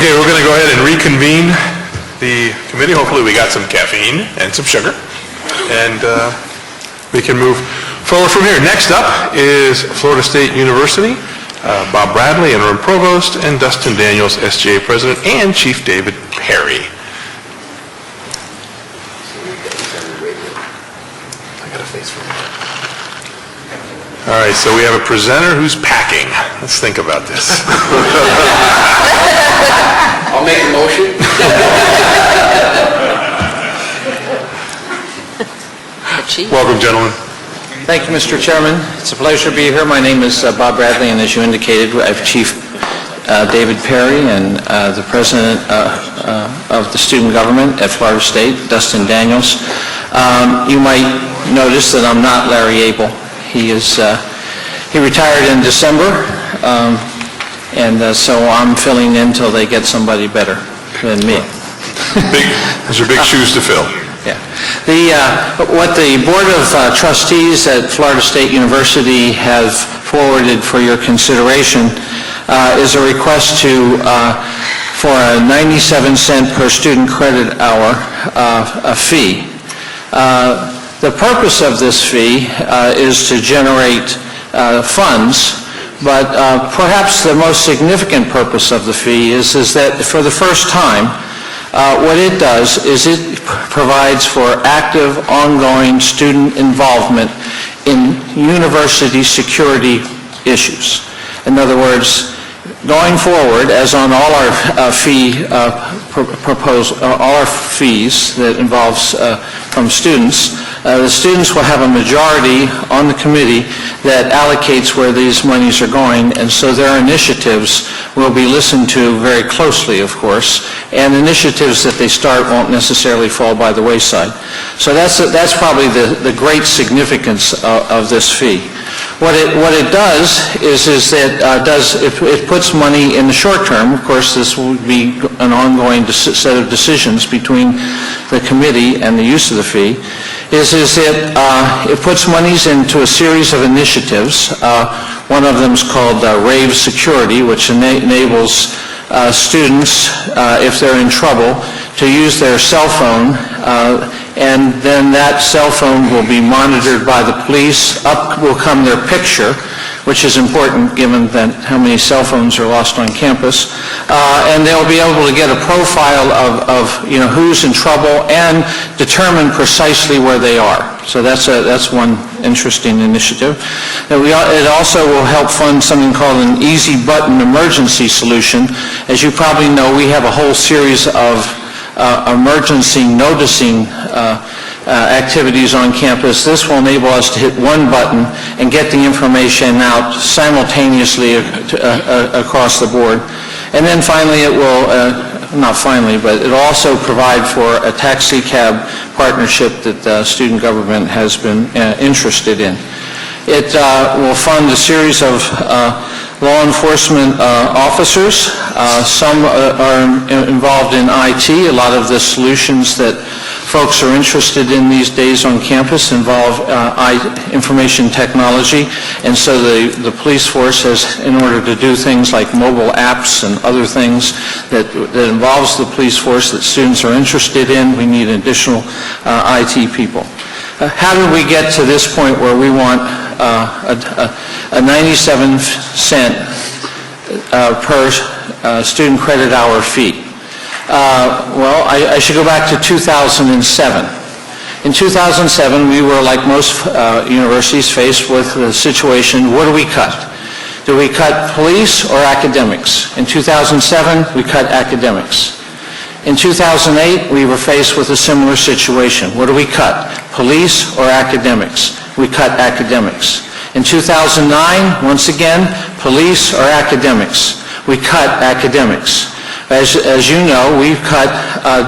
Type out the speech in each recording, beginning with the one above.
Okay, we're going to go ahead and reconvene the committee. Hopefully we got some caffeine and some sugar, and we can move forward from here. Next up is Florida State University, Bob Bradley, interim provost, and Dustin Daniels, SGA president, and Chief David Perry. I got a face for him. All right, so we have a presenter who's packing. Let's think about this. I'll make a motion. Welcome, gentlemen. Thank you, Mr. Chairman. It's a pleasure to be here. My name is Bob Bradley, and as you indicated, I have Chief David Perry and the President of the Student Government at Florida State, Dustin Daniels. You might notice that I'm not Larry Abel. He retired in December, so I'm filling in till they get somebody better than me. Those are big shoes to fill. Yeah. What the Board of Trustees at Florida State University has forwarded for your consideration is a request for a 97-cent per student credit hour fee. The purpose of this fee is to generate funds, but perhaps the most significant purpose of the fee is that for the first time, what it does is it provides for active, ongoing student involvement in university security issues. In other words, going forward, as on all our all our fees that involves from students, the students will have a majority on the committee that allocates where these monies are going, and so their initiatives will be listened to very closely, of course, and initiatives that they start won't necessarily fall by the wayside. So that's probably the great significance of this fee. What it does is that it puts money in the short term. Of course, this will be an ongoing set of decisions between the committee and the use of the fee. It puts monies into a series of initiatives. One of them is called RAVE Security, which enables students, if they're in trouble, to use their cell phone, and then that cell phone will be monitored by the police. Up will come their picture, which is important given that how many cell phones are lost on campus, and they'll be able to get a profile of who's in trouble and determine precisely where they are. So that's one interesting initiative. It also will help fund something called an easy button emergency solution. As you probably know, we have a whole series of emergency noticing activities on campus. This will enable us to hit one button and get the information out simultaneously across the board. And then finally, it will, not finally, but it will also provide for a taxi cab partnership that the student government has been interested in. It will fund a series of law enforcement officers. Some are involved in IT. A lot of the solutions that folks are interested in these days on campus involve information technology, and so the police force has, in order to do things like mobile apps and other things that involves the police force that students are interested in, we need additional IT people. How did we get to this point where we want a 97-cent per student credit hour fee? Well, I should go back to 2007. In 2007, we were, like most universities, faced with the situation, what do we cut? Do we cut police or academics? In 2007, we cut academics. In 2008, we were faced with a similar situation. What do we cut? Police or academics? We cut academics. In 2009, once again, police or academics? We cut academics. As you know, we've cut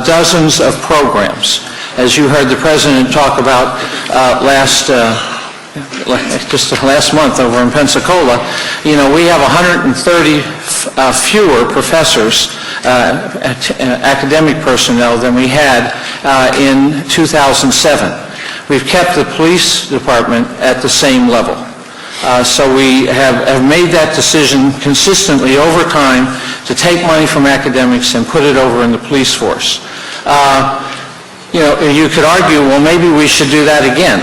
dozens of programs. As you heard the President talk about just last month over in Pensacola, we have 130 fewer professors, academic personnel, than we had in 2007. We've kept the police department at the same level. So we have made that decision consistently over time to take money from academics and put it over in the police force. You could argue, well, maybe we should do that again.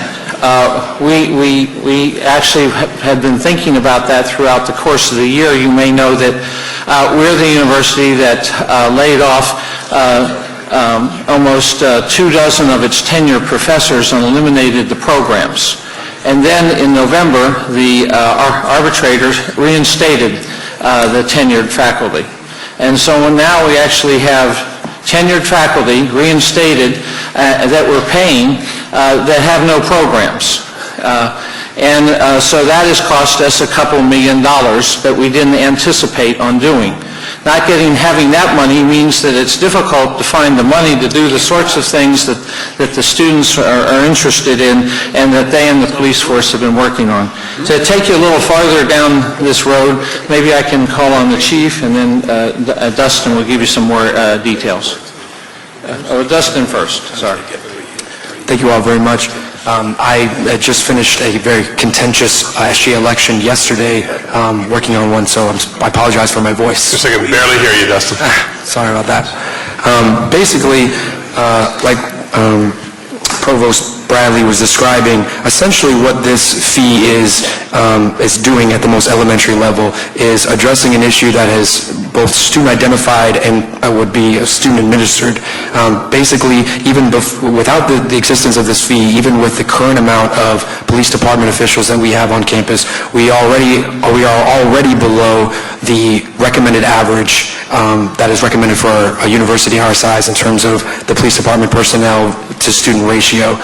We actually have been thinking about that throughout the course of the year. You may know that we're the university that laid off almost 24 of its tenured professors and eliminated the programs. And then in November, the arbitrators reinstated the tenured faculty. And so now we actually have tenured faculty reinstated that we're paying that have no programs. So that has cost us a couple $1 million that we didn't anticipate on doing. Not having that money means that it's difficult to find the money to do the sorts of things that the students are interested in and that they and the police force have been working on. To take you a little farther down this road, maybe I can call on the chief, and then Dustin will give you some more details. Dustin first, sorry. Thank you all very much. I just finished a very contentious SG election yesterday, working on one, so I apologize for my voice. Just I can barely hear you, Dustin. Sorry about that. Basically, like Provost Bradley was describing, essentially what this fee is doing at the most elementary level is addressing an issue that is both student identified and would be student administered. Basically, even without the existence of this fee, even with the current amount of police department officials that we have on campus, we are already below the recommended average that is recommended for a university our size in terms of the police department personnel to student ratio.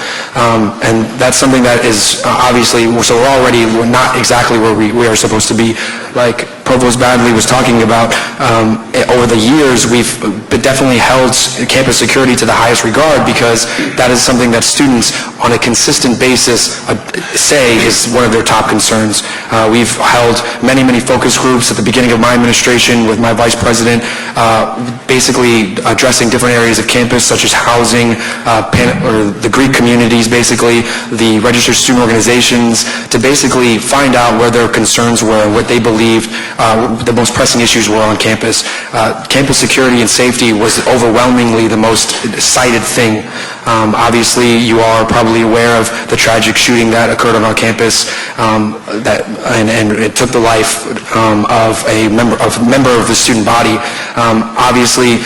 And that's something that is obviously, so we're not exactly where we are supposed to be. Like Provost Badley was talking about, over the years, we've definitely held campus security to the highest regard because that is something that students on a consistent basis say is one of their top concerns. We've held many, many focus groups at the beginning of my administration with my vice president, basically addressing different areas of campus such as housing, or the Greek communities, basically, the registered student organizations, to basically find out where their concerns were and what they believed the most pressing issues were on campus. Campus security and safety was overwhelmingly the most cited thing. Obviously, you are probably aware of the tragic shooting that occurred on our campus, and it took the life of a member of the student body. Obviously,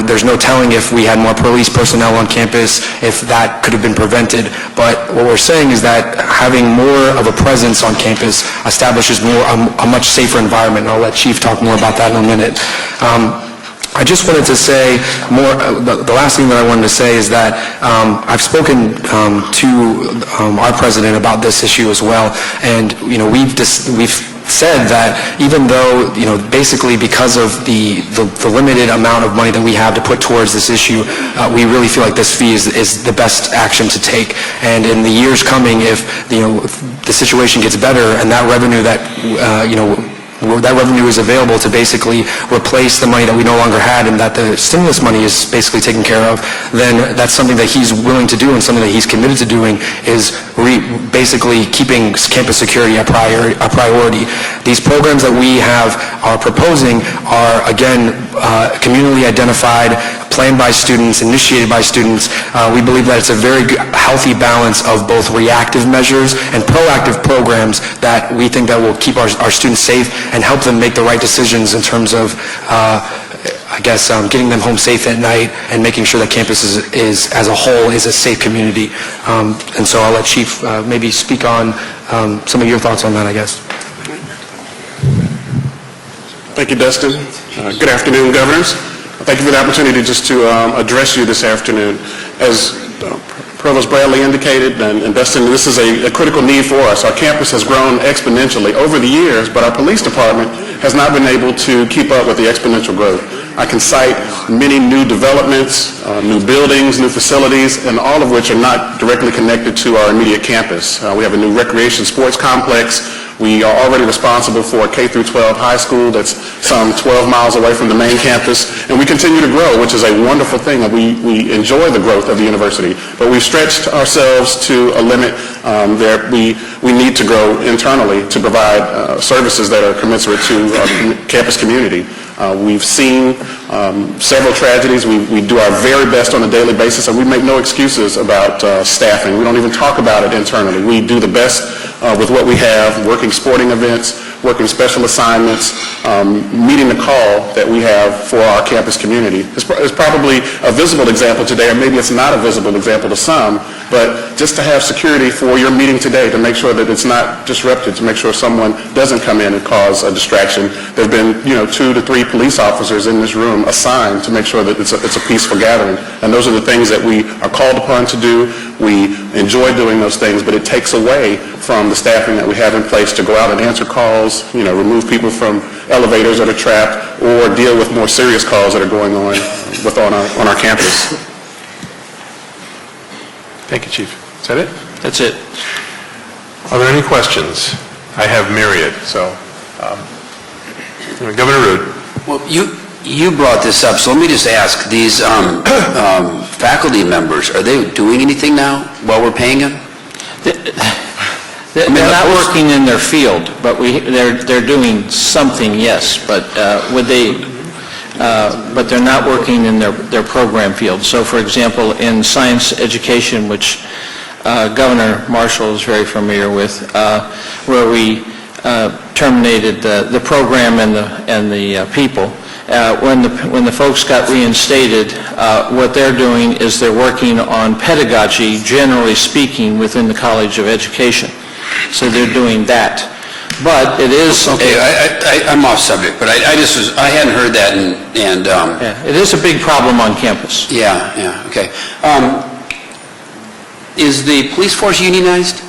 there's no telling if we had more police personnel on campus, if that could have been prevented. But what we're saying is that having more of a presence on campus establishes a much safer environment, and I'll let Chief talk more about that in a minute. I just wanted to say more, the last thing that I wanted to say is that I've spoken to our president about this issue as well, and we've said that even though, basically because of the limited amount of money that we have to put towards this issue, we really feel like this fee is the best action to take. And in the years coming, if the situation gets better and that revenue that revenue is available to basically replace the money that we no longer had and that the stimulus money is basically taken care of, then that's something that he's willing to do and something that he's committed to doing is basically keeping campus security a priority. These programs that we are proposing are, again, communally identified, planned by students, initiated by students. We believe that it's a very healthy balance of both reactive measures and proactive programs that we think that will keep our students safe and help them make the right decisions in terms of, getting them home safe at night and making sure that campus is as a whole, is a safe community. And so I'll let Chief maybe speak on some of your thoughts on that, I guess. Thank you, Dustin. Good afternoon, governors. Thank you for the opportunity just to address you this afternoon. As Provost Bradley indicated, and Dustin, this is a critical need for us. Our campus has grown exponentially over the years, but our police department has not been able to keep up with the exponential growth. I can cite many new developments, new buildings, new facilities, and all of which are not directly connected to our immediate campus. We have a new recreation sports complex. We are already responsible for a K-12 high school that's some 12 miles away from the main campus, and we continue to grow, which is a wonderful thing. We enjoy the growth of the university, but we've stretched ourselves to a limit that we need to grow internally to provide services that are commensurate to our campus community. We've seen several tragedies. We do our very best on a daily basis, and we make no excuses about staffing. We don't even talk about it internally. We do the best with what we have, working sporting events, working special assignments, meeting the call that we have for our campus community. It's probably a visible example today, or maybe it's not a visible example to some, but just to have security for your meeting today, to make sure that it's not disrupted, to make sure someone doesn't come in and cause a distraction. There have been, 2 to 3 police officers in this room assigned to make sure that it's a peaceful gathering. And those are the things that we are called upon to do. We enjoy doing those things, but it takes away from the staffing that we have in place to go out and answer calls, remove people from elevators that are trapped, or deal with more serious calls that are going on on our campus. Thank you, Chief. Is that it? That's it. Are there any questions? I have myriad, so, Governor Rood. Well, you brought this up, so let me just ask, these faculty members, are they doing anything now while we're paying them? They're not working in their field, but they're doing something, yes, but but they're not working in their program field. So, for example, in science education, which Governor Marshall is very familiar with, where we terminated the program and the people. When the folks got reinstated, what they're doing is they're working on pedagogy, generally speaking, within the College of Education. So they're doing that. But it is... Okay, I'm off subject, but I hadn't heard that, and yeah, it is a big problem on campus. yeah, okay. Is the police force unionized?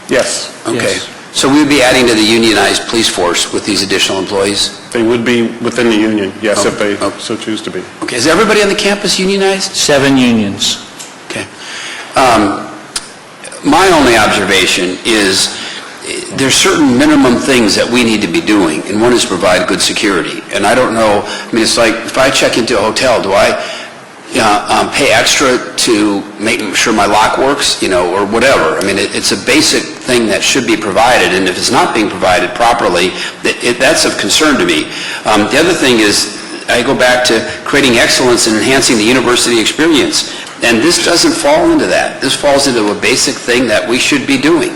Yes, Okay. Yes. So we would be adding to the unionized police force with these additional employees? they would be within the union, yes, if they Oh. so choose to be. Okay, is everybody on the campus unionized? 7 unions. Okay. My only observation is there's certain minimum things that we need to be doing, and one is provide good security. And I don't know, it's like if I check into a hotel, do I pay extra to make sure my lock works, or whatever? It's a basic thing that should be provided, and if it's not being provided properly, that's of concern to me. The other thing is, I go back to creating excellence and enhancing the university experience. And this doesn't fall into that. This falls into a basic thing that we should be doing.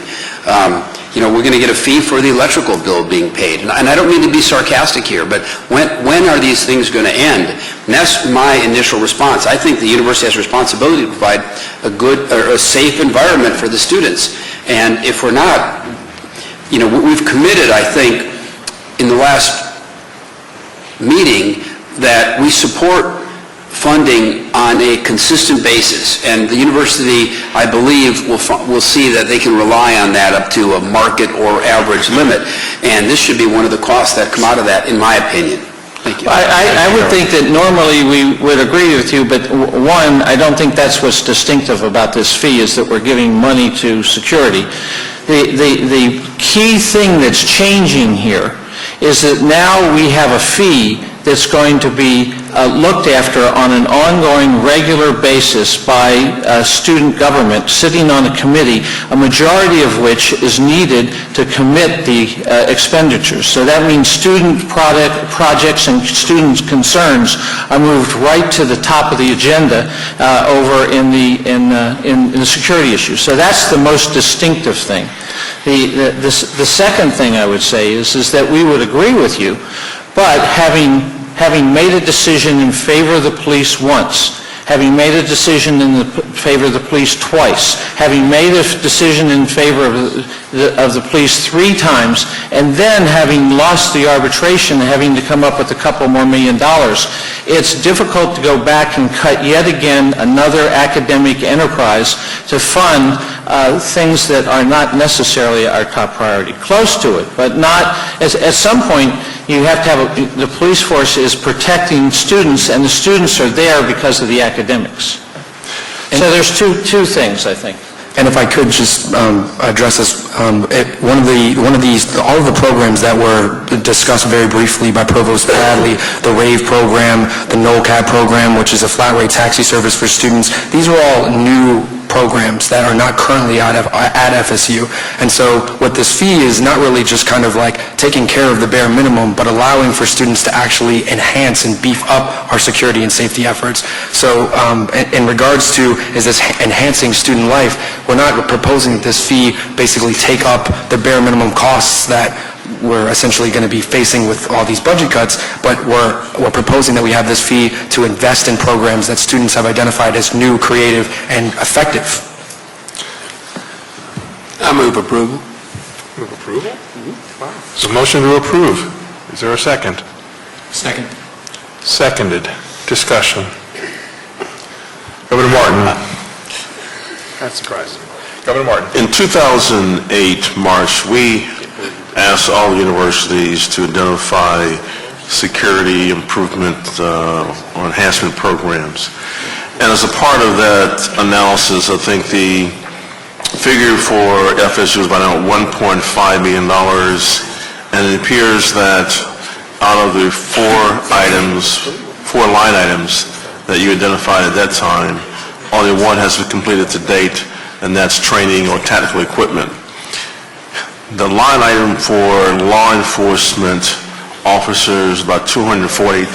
We're going to get a fee for the electrical bill being paid. And I don't mean to be sarcastic here, but when are these things going to end? And that's my initial response. I think the university has a responsibility to provide a good or a safe environment for the students. And if we're not, we've committed, I think, in the last meeting that we support funding on a consistent basis, and the university, I believe, will see that they can rely on that up to a market or average limit, and this should be one of the costs that come out of that, in my opinion. Thank you. I would think that normally we would agree with you, but one, I don't think that's what's distinctive about this fee, is that we're giving money to security. The key thing that's changing here is that now we have a fee that's going to be looked after on an ongoing, regular basis by student government sitting on a committee, a majority of which is needed to commit the expenditures. So that means student projects and student concerns are moved right to the top of the agenda over in the security issues. So that's the most distinctive thing. The second thing I would say is that we would agree with you, but having made a decision in favor of the police once, having made a decision in favor of the police twice, having made a decision in favor of the police 3 times, and then having lost the arbitration and having to come up with a couple more $1 million, it's difficult to go back and cut yet again another academic enterprise to fund things that are not necessarily our top priority. Close to it, but not, at some point, you have to have, the police force is protecting students, and the students are there because of the academics. So there's two things, I think. And if I could just address this, all of the programs that were discussed very briefly by Provost Bradley, the RAVE program, the NOLCAP program, which is a flat rate taxi service for students, these are all new programs that are not currently at FSU. And so what this fee is not really just kind of like taking care of the bare minimum, but allowing for students to actually enhance and beef up our security and safety efforts. So in regards to, is this enhancing student life, we're not proposing that this fee basically take up the bare minimum costs that we're essentially going to be facing with all these budget cuts, but we're proposing that we have this fee to invest in programs that students have identified as new, creative, and effective. I move approval. Move approval? Wow. So motion to approve. Is there a second? Second. Seconded. Discussion. Governor Martin. That's surprising. Governor Martin. In 2008, March, we asked all universities to identify security improvement or enhancement programs. And as a part of that analysis, I think the figure for FSU is about $1.5 million, and it appears that out of the four line items that you identified at that time, only one has been completed to date, and that's training or tactical equipment. The line item for law enforcement officers, about $248,000.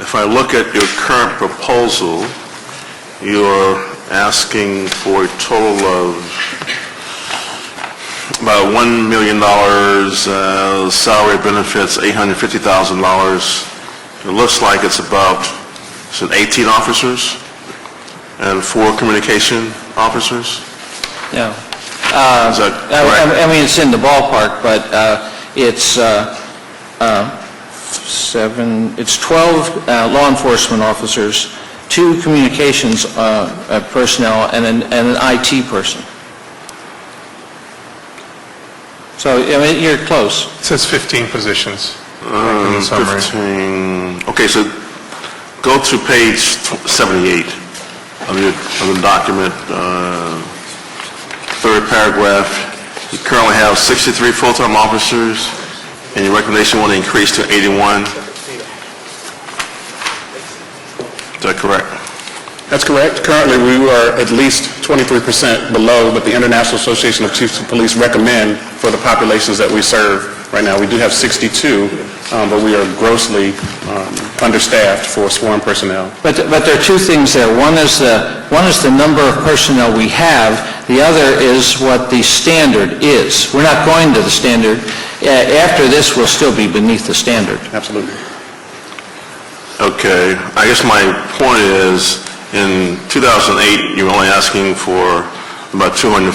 If I look at your current proposal, you're asking for a total of about $1 million, salary benefits, $850,000. It looks like it's about 18 officers and 4 communication officers. Yeah. Is that correct? I mean, it's in the ballpark, but it's 12 law enforcement officers, 2 communications personnel, and an IT person. So, I mean, you're close. It says 15 positions in the summary. 15. Okay, so go to page 78 of the document, third paragraph. You currently have 63 full-time officers, and your recommendation want to increase to 81. Is that correct? That's correct. Currently, we are at least 23% below what the International Association of Chiefs of Police recommend for the populations that we serve. Right now, we do have 62, but we are grossly understaffed for sworn personnel. But there are 2 things there. One is the number of personnel we have. The other is what the standard is. We're not going to the standard. After this, we'll still be beneath the standard. Absolutely. Okay. I guess my point is, in 2008, you were only asking for about $240,000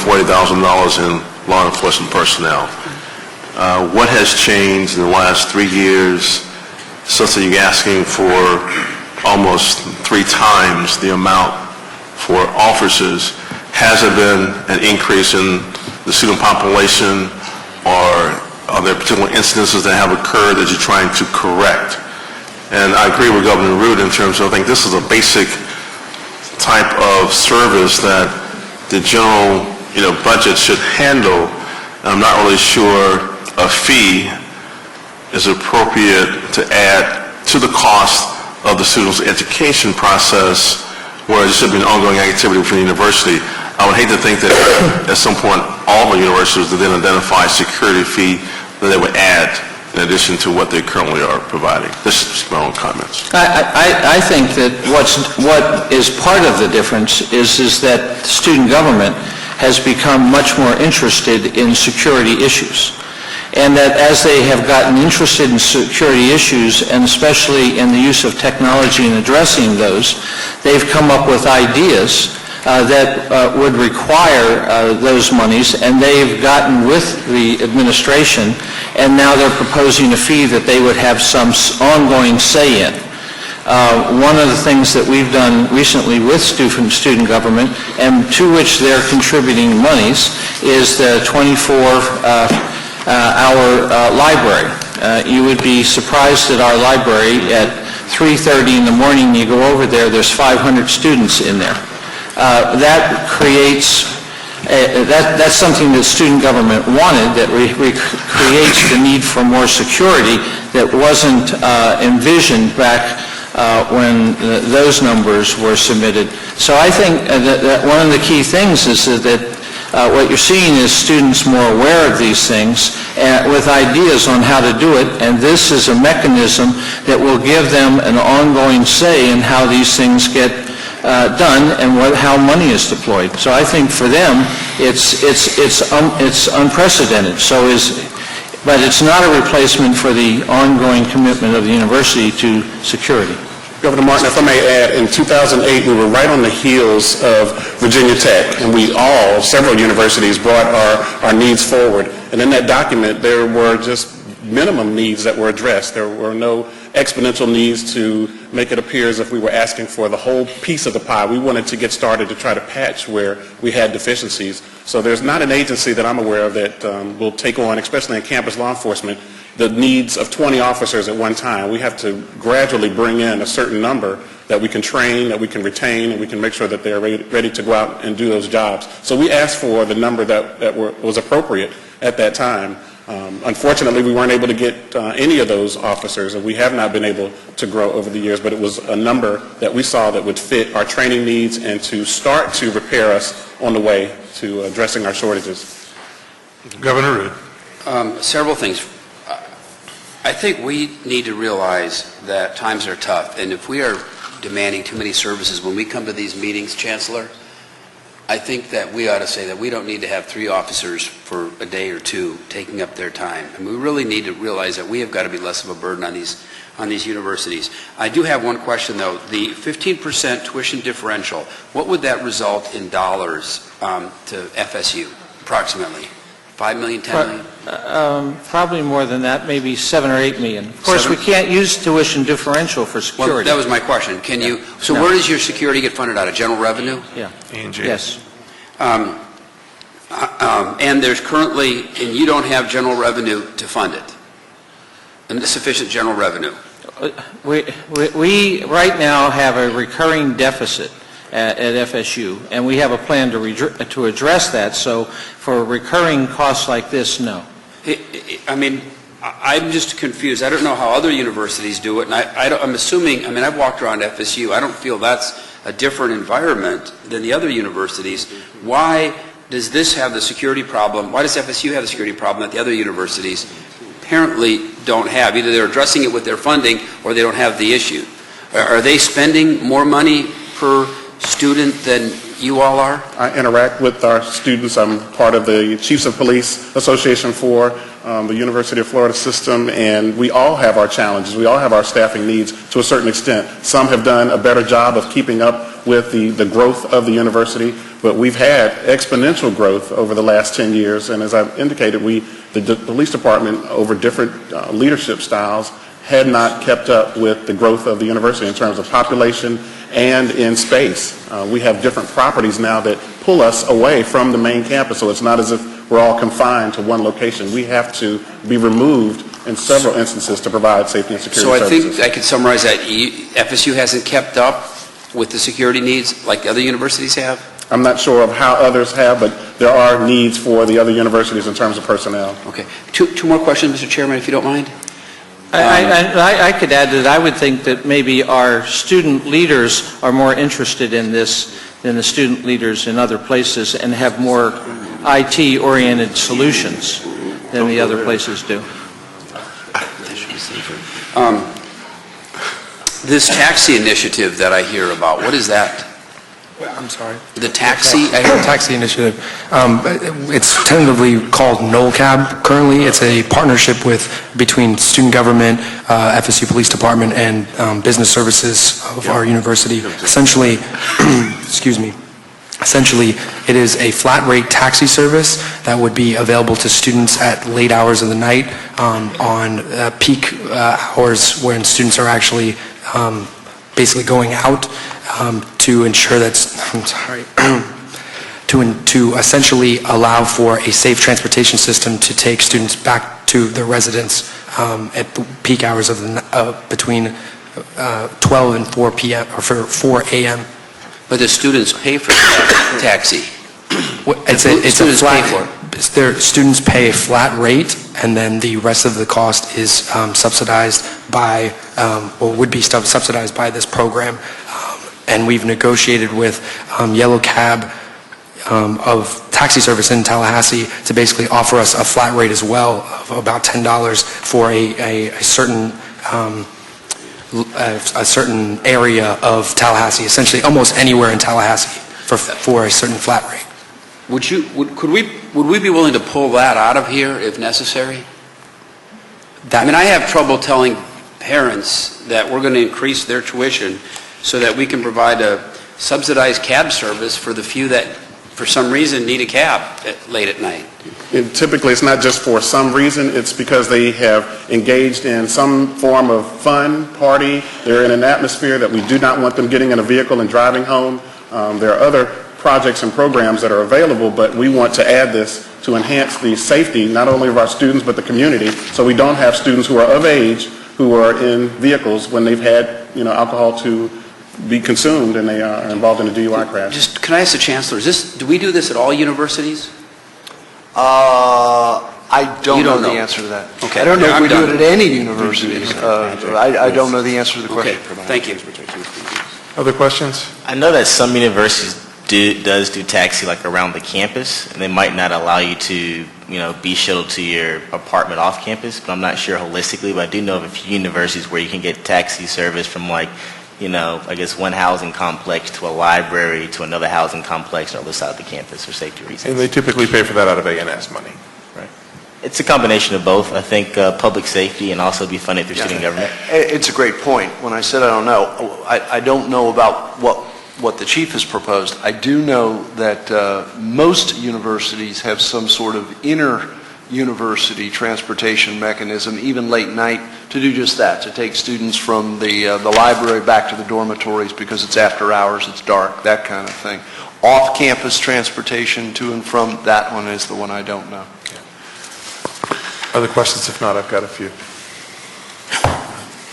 in law enforcement personnel. What has changed in the last 3 years such that you're asking for almost 3 times the amount for officers? Has there been an increase in the student population, or are there particular incidences that have occurred that you're trying to correct? And I agree with Governor Root in terms of, I think this is a basic type of service that the general, budget should handle. I'm not really sure a fee is appropriate to add to the cost of the student's education process, whereas it should be an ongoing activity within the university. I would hate to think that at some point all the universities would then identify a security fee that they would add in addition to what they currently are providing. This is just my own comments. I think that what is part of the difference is that student government has become much more interested in security issues. And that as they have gotten interested in security issues, and especially in the use of technology in addressing those, they've come up with ideas that would require those monies, and they've gotten with the administration, and now they're proposing a fee that they would have some ongoing say in. One of the things that we've done recently with student government, and to which they're contributing monies, is the 24-hour library. You would be surprised at our library. At 3:30 in the morning, you go over there, there's 500 students in there. That creates, that's something that student government wanted, that creates the need for more security that wasn't envisioned back when those numbers were submitted. So I think that one of the key things is that what you're seeing is students more aware of these things with ideas on how to do it, and this is a mechanism that will give them an ongoing say in how these things get done and how money is deployed. So I think for them, it's unprecedented. But it's not a replacement for the ongoing commitment of the university to security. Governor Martin, if I may add, in 2008, we were right on the heels of Virginia Tech, and several universities brought our needs forward. And in that document, there were just minimum needs that were addressed. There were no exponential needs to make it appear as if we were asking for the whole piece of the pie. We wanted to get started to try to patch where we had deficiencies. So there's not an agency that I'm aware of that will take on, especially in campus law enforcement, the needs of 20 officers at one time. We have to gradually bring in a certain number that we can train, that we can retain, and we can make sure that they're ready to go out and do those jobs. So we asked for the number that was appropriate at that time. Unfortunately, we weren't able to get any of those officers, and we have not been able to grow over the years, but it was a number that we saw that would fit our training needs and to start to prepare us on the way to addressing our shortages. Governor Rood. Several things. I think we need to realize that times are tough, and if we are demanding too many services when we come to these meetings, Chancellor, I think that we ought to say that we don't need to have 3 officers for a day or 2 taking up their time. And we really need to realize that we have got to be less of a burden on these universities. I do have one question, though. The 15% tuition differential, what would that result in dollars to FSU, approximately? 5 million, 10 million? Probably more than that, maybe 7 or 8 million. Of course, we can't use tuition differential for security. Well, that was my question. Can you? So where does your security get funded out of? General revenue? Yeah. A&G. Yes. And there's currently, and you don't have general revenue to fund it, and sufficient general revenue. We right now have a recurring deficit at FSU, and we have a plan to address that. So for recurring costs like this, no. I mean, I'm just confused. I don't know how other universities do it, and I'm assuming, I mean, I've walked around FSU. I don't feel that's a different environment than the other universities. Why does this have the security problem? Why does FSU have the security problem that the other universities apparently don't have? Either they're addressing it with their funding or they don't have the issue. Are they spending more money per student than you all are? I interact with our students. I'm part of the Chiefs of Police Association for the University of Florida system, and we all have our challenges. We all have our staffing needs to a certain extent. Some have done a better job of keeping up with the growth of the university, but we've had exponential growth over the last 10 years, and as I've indicated, the police department, over different leadership styles, had not kept up with the growth of the university in terms of population and in space. We have different properties now that pull us away from the main campus, so it's not as if we're all confined to one location. We have to be removed in several instances to provide safety and security services. So I think I could summarize that. FSU hasn't kept up with the security needs like the other universities have? I'm not sure of how others have, but there are needs for the other universities in terms of personnel. Okay. Two more questions, Mr. Chairman, if you don't mind. I could add that I would think that maybe our student leaders are more interested in this than the student leaders in other places and have more IT-oriented solutions than the other places do. This taxi initiative that I hear about, what is that? I'm sorry? The taxi? Taxi initiative. It's tentatively called NOLCAB currently. It's a partnership between student government, FSU Police Department, and business services of our university. Essentially, excuse me, essentially it is a flat rate taxi service that would be available to students at late hours of the night on peak hours when students are actually basically going out to ensure that, to essentially allow for a safe transportation system to take students back to their residence at the peak hours of between 12 and 4 p.m. or 4 a.m. But the students pay for the taxi. It's a flat. Students pay a flat rate and then the rest of the cost is subsidized by, or would be subsidized by this program. And we've negotiated with Yellow Cab of taxi service in Tallahassee to basically offer us a flat rate as well of about $10 for a certain area of Tallahassee, essentially almost anywhere in Tallahassee for a certain flat rate. Would we be willing to pull that out of here if necessary? I mean, I have trouble telling parents that we're going to increase their tuition so that we can provide a subsidized cab service for the few that, for some reason, need a cab late at night. And typically, it's not just for some reason, it's because they have engaged in some form of fun, party. They're in an atmosphere that we do not want them getting in a vehicle and driving home. There are other projects and programs that are available, but we want to add this to enhance the safety, not only of our students, but the community, so we don't have students who are of age who are in vehicles when they've had, alcohol to be consumed and they are involved in a DUI crash. Just, can I ask the Chancellor, do we do this at all universities? I don't You know don't the know. answer to that. Okay. I don't know Yeah, if we I'm do done. it at any universities. I don't know the answer to the question. Okay, thank you. Other questions? I know that some universities does do taxi like around the campus, and they might not allow you to, be shuttled to your apartment off campus, but I'm not sure holistically, but I do know of a few universities where you can get taxi service from I guess one housing complex to a library to another housing complex on the other side of the campus for safety reasons. And they typically pay for that out of A&S money, right? It's a combination of both. I think public safety and also be funded through student government. It's a great point. When I said I don't know, I don't know about what the chief has proposed. I do know that most universities have some sort of inter-university transportation mechanism, even late night, to do just that, to take students from the library back to the dormitories because it's after hours, it's dark, that kind of thing. Off-campus transportation to and from, that one is the one I don't know. Other questions? If not, I've got a few.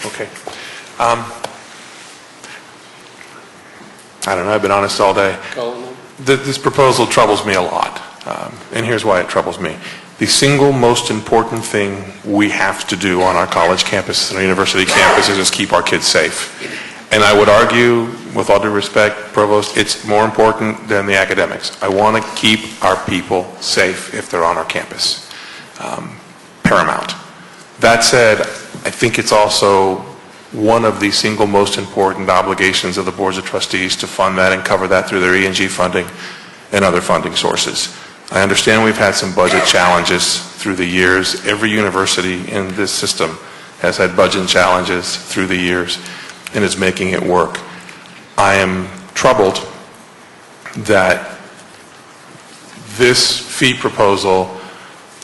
Okay. I don't know, I've been honest all day. This proposal troubles me a lot, and here's why it troubles me. The single most important thing we have to do on our college campus and our university campus is just keep our kids safe. And I would argue, with all due respect, Provost, it's more important than the academics. I want to keep our people safe if they're on our campus. Paramount. That said, I think it's also one of the single most important obligations of the boards of trustees to fund that and cover that through their E&G funding and other funding sources. I understand we've had some budget challenges through the years. Every university in this system has had budget challenges through the years and is making it work. I am troubled that this fee proposal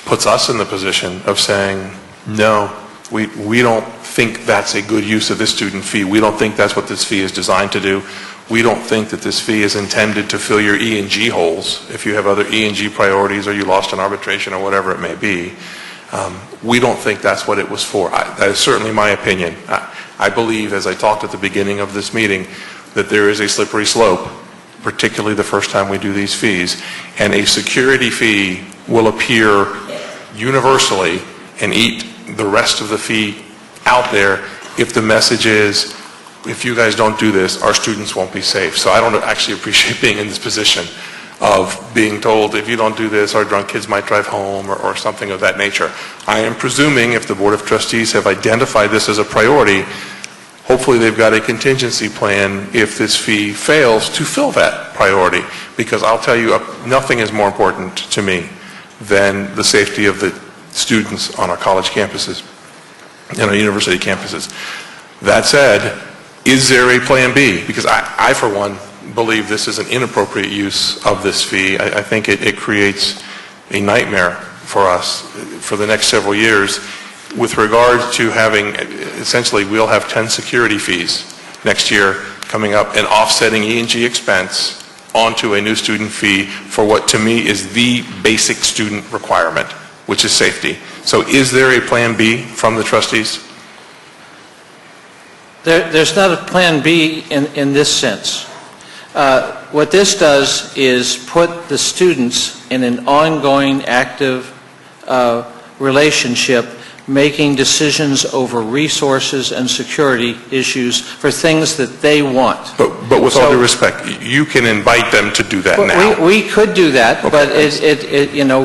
puts us in the position of saying, no, we don't think that's a good use of this student fee. We don't think that's what this fee is designed to do. We don't think that this fee is intended to fill your E&G holes if you have other E&G priorities or you lost an arbitration or whatever it may be. We don't think that's what it was for. That is certainly my opinion. I believe, as I talked at the beginning of this meeting, that there is a slippery slope, particularly the first time we do these fees, and a security fee will appear universally and eat the rest of the fee out there if the message is, if you guys don't do this, our students won't be safe. So I don't actually appreciate being in this position of being told, if you don't do this, our drunk kids might drive home or something of that nature. I am presuming if the Board of Trustees have identified this as a priority, hopefully they've got a contingency plan if this fee fails to fill that priority. Because I'll tell you, nothing is more important to me than the safety of the students on our college campuses and our university campuses. That said, is there a plan B? Because I for one, believe this is an inappropriate use of this fee. I think it creates a nightmare for us for the next several years with regard to having, essentially, we'll have 10 security fees next year coming up and offsetting E&G expense onto a new student fee for what to me is the basic student requirement, which is safety. So is there a plan B from the trustees? There's not a plan B in this sense. What this does is put the students in an ongoing, active relationship, making decisions over resources and security issues for things that they want. But with all due respect, you can invite them to do that now. We could do that, but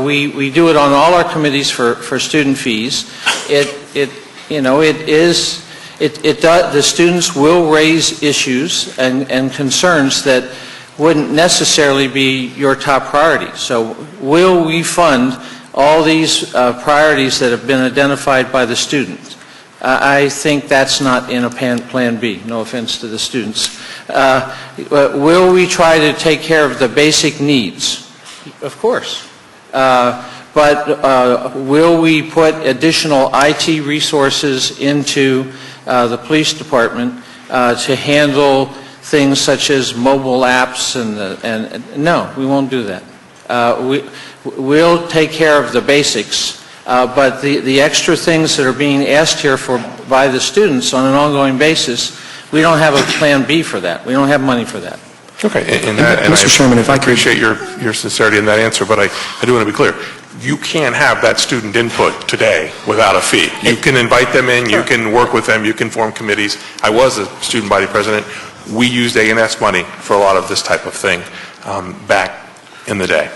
we do it on all our committees for student fees. The students will raise issues and concerns that wouldn't necessarily be your top priority. So will we fund all these priorities that have been identified by the students? I think that's not in a Plan B, no offense to the students. Will we try to take care of the basic needs? Of course. But will we put additional IT resources into the police department to handle things such as mobile apps and no, we won't do that. We'll take care of the basics, but the extra things that are being asked here by the students on an ongoing basis, we don't have a Plan B for that. We don't have money for that. Okay, and Mr. Chairman, if I could... appreciate your sincerity in that answer, but I do want to be clear. You can't have that student input today without a fee. You can invite them in, you can work with them, you can form committees. I was a student body president. We used A&S money for a lot of this type of thing back in the day.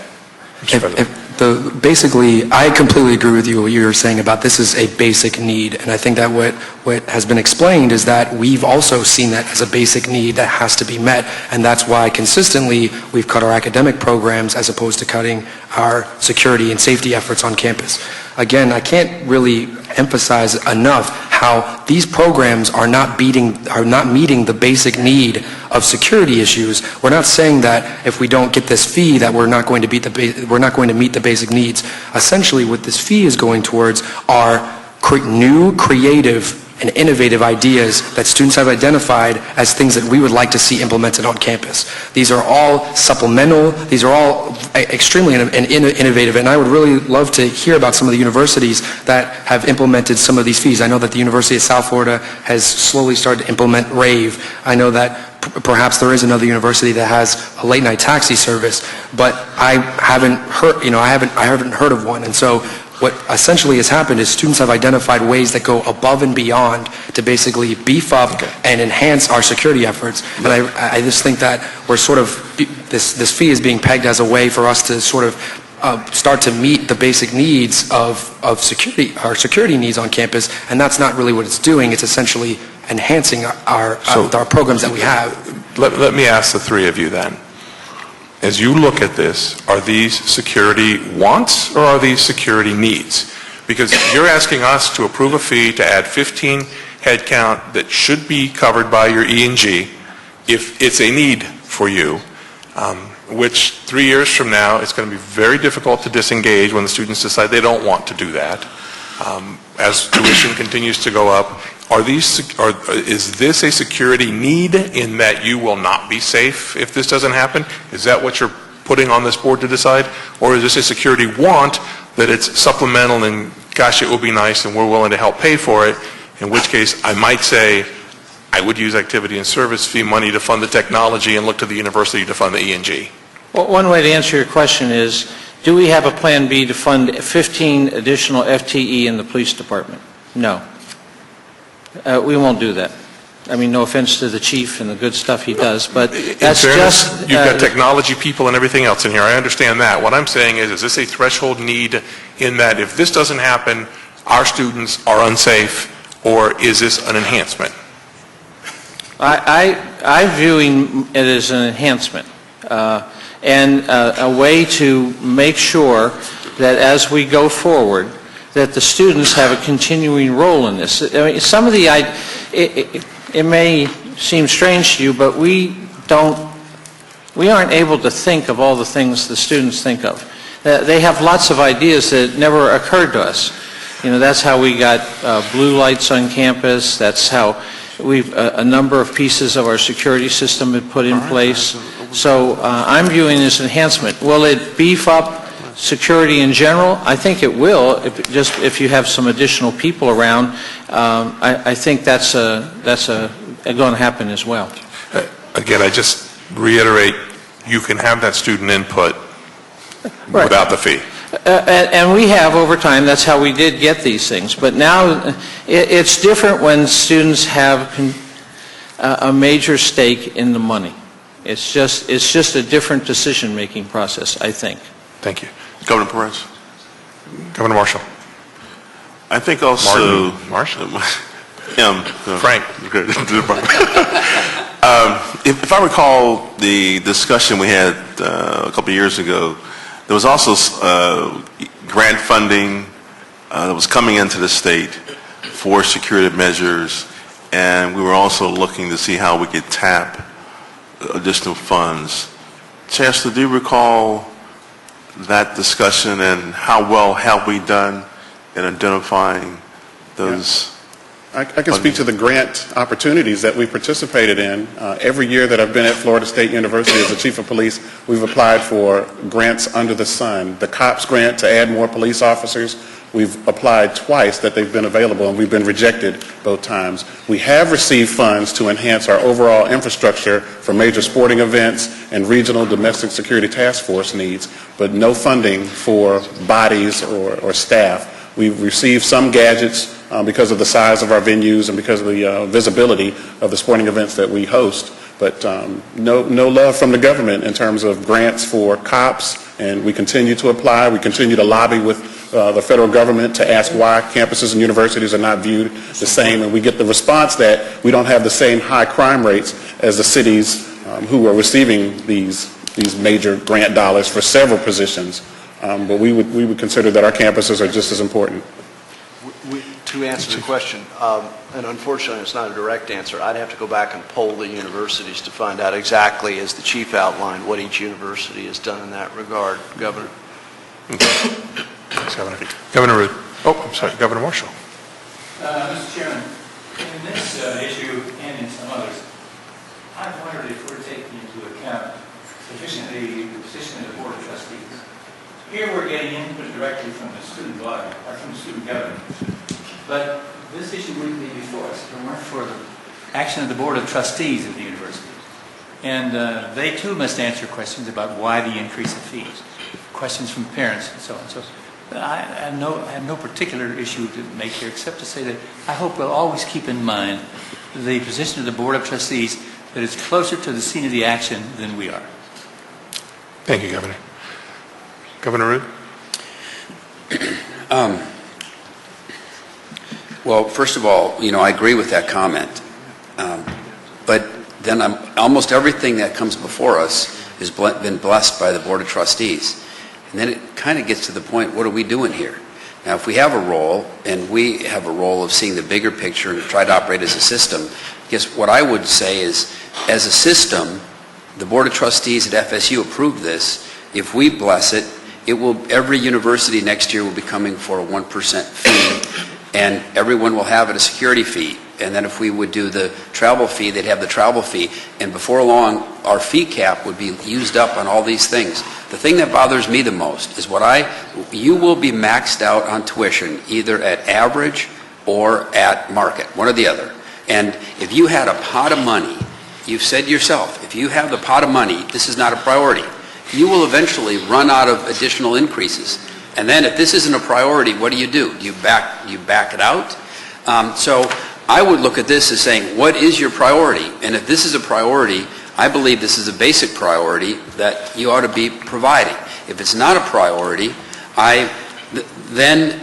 Basically, I completely agree with you what you were saying about this is a basic need, and I think that what has been explained is that we've also seen that as a basic need that has to be met, and that's why consistently we've cut our academic programs as opposed to cutting our security and safety efforts on campus. Again, I can't really emphasize enough how these programs are not meeting the basic need of security issues. We're not saying that if we don't get this fee that we're not going to meet the basic needs. Essentially, what this fee is going towards are new, creative, and innovative ideas that students have identified as things that we would like to see implemented on campus. These are all supplemental, these are all extremely innovative, and I would really love to hear about some of the universities that have implemented some of these fees. I know that the University of South Florida has slowly started to implement RAVE. I know that perhaps there is another university that has a late night taxi service, but I haven't heard of one. And so what essentially has happened is students have identified ways that go above and beyond to basically beef up and enhance our security efforts. And I just think that we're sort of, this fee is being pegged as a way for us to sort of start to meet the basic needs of security, our security needs on campus, and that's not really what it's doing. It's essentially enhancing our programs that we have. Let me ask the three of you then. As you look at this, are these security wants or are these security needs? Because you're asking us to approve a fee to add 15 head count that should be covered by your E&G if it's a need for you, which 3 years from now, it's going to be very difficult to disengage when the students decide they don't want to do that. As tuition continues to go up, is this a security need in that you will not be safe if this doesn't happen? Is that what you're putting on this board to decide? Or is this a security want that it's supplemental and gosh, it will be nice and we're willing to help pay for it, in which case I might say I would use activity and service fee money to fund the technology and look to the university to fund the E&G. Well, one way to answer your question is, do we have a Plan B to fund 15 additional FTE in the police department? No. We won't do that. I mean, no offense to the chief and the good stuff he does, but that's just... You've got technology people and everything else in here. I understand that. What I'm saying is this a threshold need in that if this doesn't happen, our students are unsafe, or is this an enhancement? I'm viewing it as an enhancement and a way to make sure that as we go forward, that the students have a continuing role in this. I mean, some of the, it may seem strange to you, but we aren't able to think of all the things the students think of. They have lots of ideas that never occurred to us. You know, that's how we got blue lights on campus. That's how a number of pieces of our security system have put in place. So I'm viewing this enhancement. Will it beef up security in general? I think it will, if you have some additional people around. I think that's going to happen as well. Again, I just reiterate, you can have that student input without the fee. And we have over time, that's how we did get these things. But now it's different when students have a major stake in the money. It's just a different decision-making process, I think. Thank you. Governor Perez? Governor Marshall. I think also... Marshall? Frank. Good. If I recall the discussion we had a couple of years ago, there was also grant funding that was coming into the state for security measures, and we were also looking to see how we could tap additional funds. Chancellor, do you recall that discussion, and how well have we done in identifying those? I can speak to the grant opportunities that we participated in. Every year that I've been at Florida State University as the chief of police, we've applied for grants under the sun. The COPS grant to add more police officers, we've applied twice that they've been available, and we've been rejected both times. We have received funds to enhance our overall infrastructure for major sporting events and regional domestic security task force needs, but no funding for bodies or staff. We've received some gadgets because of the size of our venues and because of the visibility of the sporting events that we host. But no love from the government in terms of grants for COPS, and we continue to apply. We continue to lobby with the federal government to ask why campuses and universities are not viewed the same, and we get the response that we don't have the same high crime rates as the cities who are receiving these major grant dollars for several positions. But we would consider that our campuses are just as important. To answer the question, and unfortunately it's not a direct answer, I'd have to go back and poll the universities to find out exactly, as the chief outlined, what each university has done in that regard. Governor. Thanks, Governor. Governor Root. Oh, I'm sorry, Governor Marshall. Mr. Chairman, in this issue and in some others, I've wondered if we're taking into account sufficiently the position of the Board of Trustees. Here we're getting input directly from the student body, or from the student government. But this issue wouldn't be before us if it weren't for the action of the Board of Trustees of the university. And they too must answer questions about why the increase of fees, questions from parents and so on. So I have no particular issue to make here except to say that I hope we'll always keep in mind the position of the Board of Trustees, that it's closer to the scene of the action than we are. Thank you, Governor. Governor Root? Well, first of all, I agree with that comment. But then almost everything that comes before us has been blessed by the Board of Trustees. And then it kind of gets to the point, what are we doing here? Now, if we have a role, and we have a role of seeing the bigger picture and try to operate as a system, I guess what I would say is, as a system, the Board of Trustees at FSU approved this. If we bless it, every university next year will be coming for a 1% fee, and everyone will have a security fee. And then if we would do the travel fee, they'd have the travel fee. And before long, our fee cap would be used up on all these things. The thing that bothers me the most is you will be maxed out on tuition, either at average or at market, one or the other. And if you had a pot of money, you've said yourself, if you have the pot of money, this is not a priority. You will eventually run out of additional increases. And then if this isn't a priority, what do? You back it out? So I would look at this as saying, what is your priority? And if this is a priority, I believe this is a basic priority that you ought to be providing. If it's not a priority, then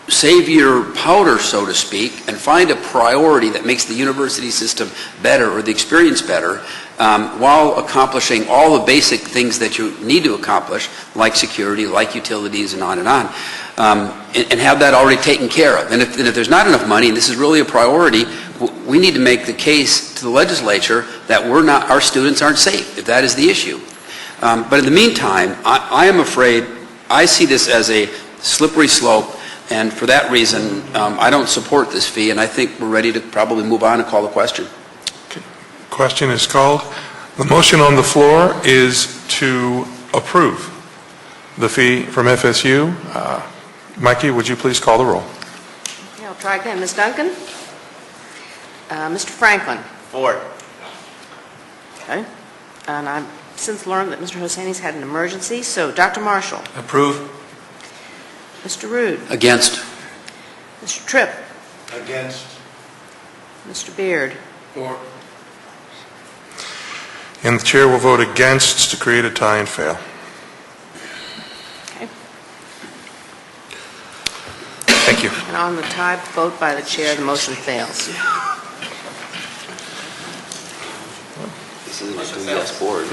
save your powder, so to speak, and find a priority that makes the university system better or the experience better, while accomplishing all the basic things that you need to accomplish, like security, like utilities, and on, and have that already taken care of. And if there's not enough money, and this is really a priority, we need to make the case to the legislature that our students aren't safe, if that is the issue. But in the meantime, I am afraid, I see this as a slippery slope, and for that reason, I don't support this fee, and I think we're ready to probably move on and call the question. Okay. Question is called. The motion on the floor is to approve the fee from FSU. Mikey, would you please call the roll? Okay, I'll try again. Ms. Duncan? Mr. Franklin? For. Okay. And I've since learned that Mr. Hosseini's had an emergency, so Dr. Marshall? Approve. Mr. Rude? Against? Mr. Tripp? Against. Mr. Beard? And the chair will vote against to create a tie and fail. Okay. Thank you. And on the tie vote by the chair, the motion fails. This is like a yes board.